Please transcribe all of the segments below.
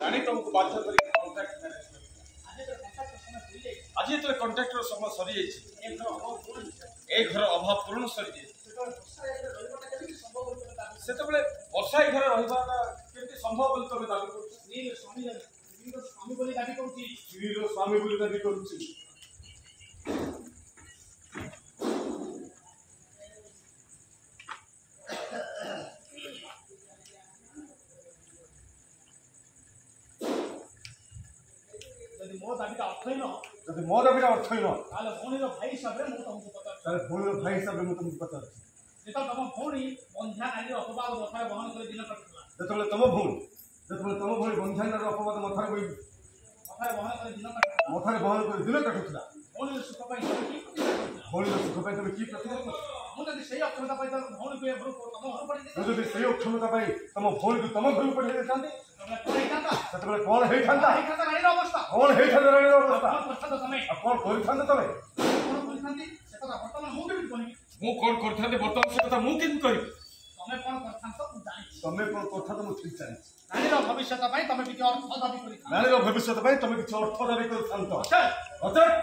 जानी तुमको बाध्य करी कांट्रैक्ट मैनेज आज ये कांट्रैक्टर समय सरी ए घर अभाव पूर्ण सरी से वर्षा ए घर रही संभव बोली तुम दाबी कर स्वामी बोली दाबी कर मो दाबी अर्थ ही भौणी भाई हिसाब से तुमको पचार तुम भौणी बंधा नारी अपवाद मथार बहन कर दिन कटुला जो तुम भौणी बंधा नारी अपवाद मथार बहन कर दिन कटुला भौणी सुख तुम कि मुझे से अक्षमता भौणी से अक्षमता तुम भौणी को तुम घर पठे कौन अवस्था कौन मु कौन करता बर्तमान से कथा मु केन कहि तमे कौन करता तो मु ठीक जानि नानीर भविष्य पई तमे किछ अर्थ दाबी करि नानीर भविष्य पई तमे किछ अर्थ दाबी करि थांतो अच्छा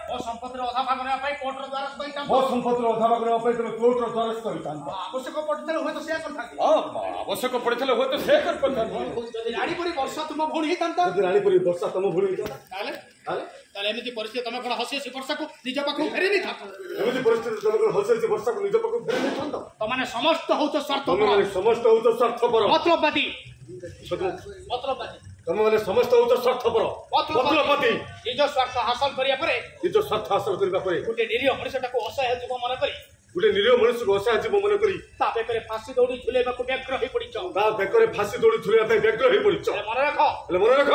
ओ संपत्ति अधा भाग नेबा पई कोर्ट रो द्वारस्थ करि थांतो ओ संपत्ति अधा भाग नेबा पई तमे कोर्ट रो द्वारस्थ करि थांतो आवश्यक पड़तले होय तो से करथांती आवश्यक पड़तले होय तो से करथांती जदि रानी परी वर्षा तुम भौणी हितांता जदि रानी परी वर्षा तुम भौणी हितांता ताले एमिति परिस्थिति तमे कोन हसी हसी वर्षा को निज पाखु फेरि नि थांतो एमिति परिस्थिति तमे कोन हसी हसी वर्षा को निज पाखु फेरि नि थांतो तमाने समस्त होत स्वार्थपर तमाने समस्त होत स्वार्थपर मतलबवादी तुम मैंने समस्त हो स्वार्थपर मतलबवादी निज स्वार्थ हासिल करिया परे निज स्वार्थ हासिल करिया परे गुटे निरीह मनुष्यटा को असहाय जीव मन करी गुटे निरीह मनुष्य को असहाय जीव मन करी ता बेकरे फांसी दौड़ी झुलेबा को व्यग्र होई पड़िछ ता बेकरे फांसी दौड़ी झुलेबा पे व्यग्र होई पड़िछ मन रख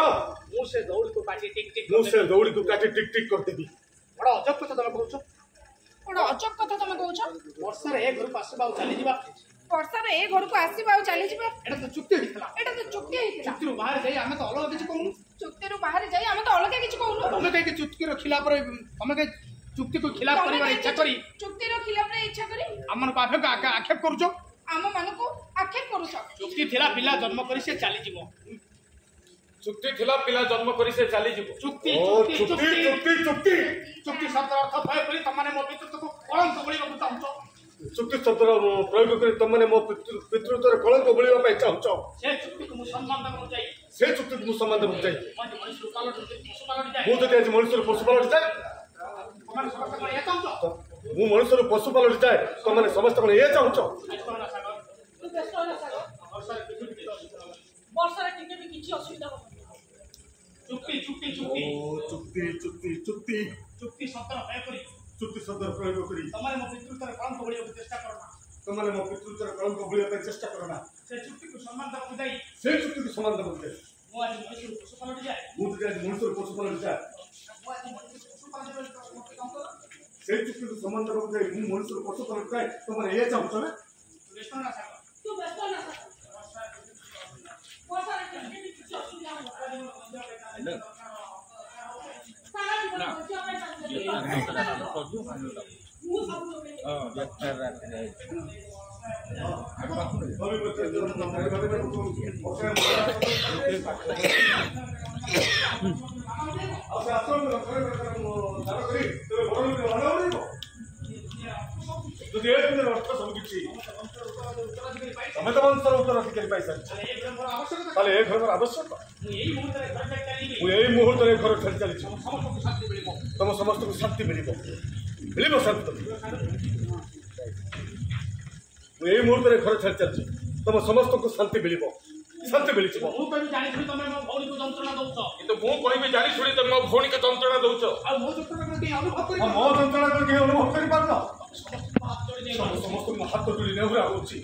मु से दौड़ी को काटी टिक टिक कर देबी बड़ा अजब कथा तुम कहूछ वर्षा रे घर को आसीबा चली जीवा वर्षा रे घर को आसीबा चली जीवा एटा तो चुक्ति हितला चुक्ति रो बाहर जाई हमें तो अलग किछ कहू चुक्ति रो बाहर जाई हमें तो अलग किछ कहू तमे कहि के चुक्ति रो खिलाफ रे हमें कहि चुक्ति को खिलाफ करबा इच्छा करी चुक्ति रो खिलाफ रे इच्छा करी हमन पाफे का आक्षेप करूछो हम मन को आक्षेप करूछो चुक्ति थिला पिला जन्म करी से चली जीवो चुक्ति थिला पिला जन्म करी से चली जीवो चुक्ति शब्द अर्थ भय करी तमाने मो पितृत्व को कलंक बोलिबा को चाहछो चुक्ति शब्द प्रयोग करी तमाने मो पितृत्व रे कलंक बोलिबा पे चाहछो से चुक्ति को सम्मान देबो जाई मु जदि आज मनुष्य पशुपालन जाय तमाने समस्त को ए चाहछो मु मनुष्य पशुपालन जाय तमाने समस्त को ए चाहछो वर्षा रे टिके भी किछि असुविधा हो चुक्ति शब्द प्रयोग करी चुक्ति शब्द प्रयोग करी तमारे मो पितृत्व कलंक बोलिबा चेष्टा करना तमारे मो पितृत्व कलंक बोलिबा चेष्टा करना से चुक्ति को सम्मान देबो जाई मु आज मनुष्य पशुपालन जाय से चुक्ति को सम्मान देबो जाई मु मनुष्य पशुपालन जाय तमारे ए चाहछो ना तू व्यस्त ना वर्षा रे टिके भी किछि असुविधा हो आवश्यक मुहूर्त घर चली तुम समस्त को शांति मिल शांति यही मुहूर्त घर छाड़ी चलती तुम समस्त को शांति मिल जानी तुम मो भौणी के जंत्रणा दौच मो जंत्रणा अनुभव कर समस्त हाथ जोड़ी नेहुरा होची